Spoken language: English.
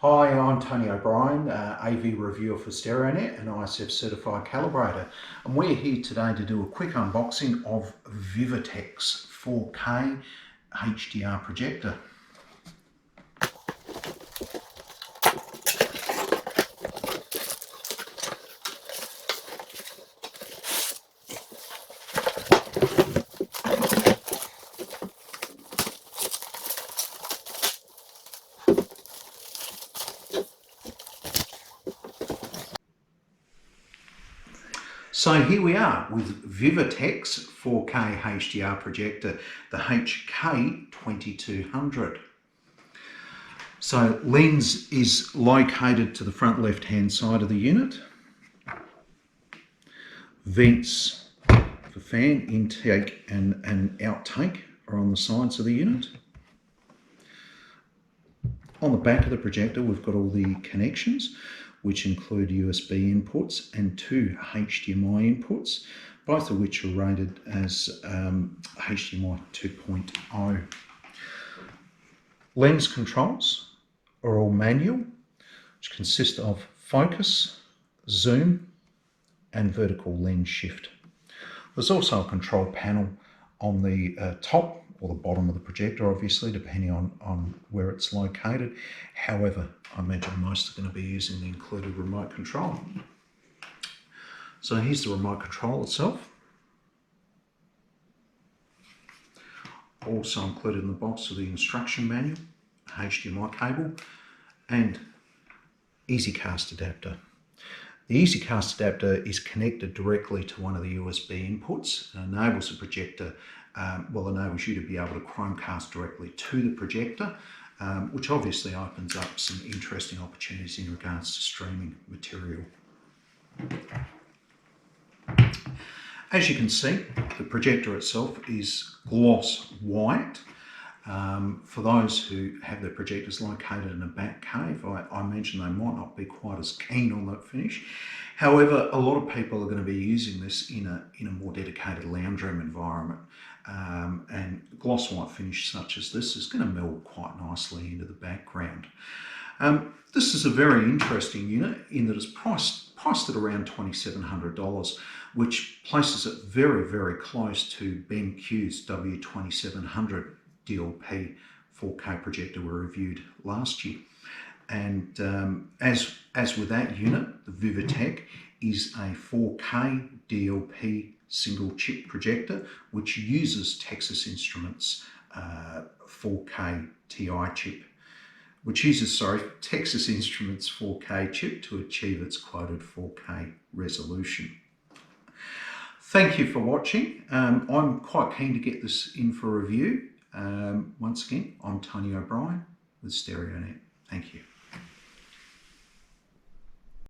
Hi, I'm Tony O'Brien, AV reviewer for StereoNET and ISF certified calibrator. And we're here today to do a quick unboxing of Vivitek's 4K HDR projector. So here we are with Vivitek's 4K HDR projector, the HK2200. So lens is located to the front left hand side of the unit. Vents for fan intake and outtake are on the sides of the unit. On the back of the projector we've got all the connections, which include USB inputs and 2 HDMI inputs, both of which are rated as HDMI 2.0. Lens controls are all manual, which consist of focus, zoom and vertical lens shift. There's also a control panel on the top or the bottom of the projector, obviously, depending on where it's located. However, I imagine most are going to be using the included remote control. So here's the remote control itself. Also included in the box are the instruction manual, HDMI cable, and EasyCast adapter. The EasyCast adapter is connected directly to one of the USB inputs and enables the projector, enables you to be able to Chromecast directly to the projector, which obviously opens up some interesting opportunities in regards to streaming material. As you can see, the projector itself is gloss white. For those who have their projectors located in a back cave, I imagine they might not be quite as keen on that finish. However, a lot of people are going to be using this in a more dedicated lounge room environment, and gloss white finish such as this is going to meld quite nicely into the background. This is a very interesting unit in that it's priced at around $2,700, which places it very, very close to BenQ's W2700 DLP 4K projector we reviewed last year. And as with that unit, the Vivitek is a 4K DLP single chip projector which uses Texas Instruments 4K TI chip, Texas Instruments 4K chip to achieve its quoted 4K resolution. Thank you for watching. I'm quite keen to get this in for review. Once again, I'm Tony O'Brien with StereoNET. Thank you.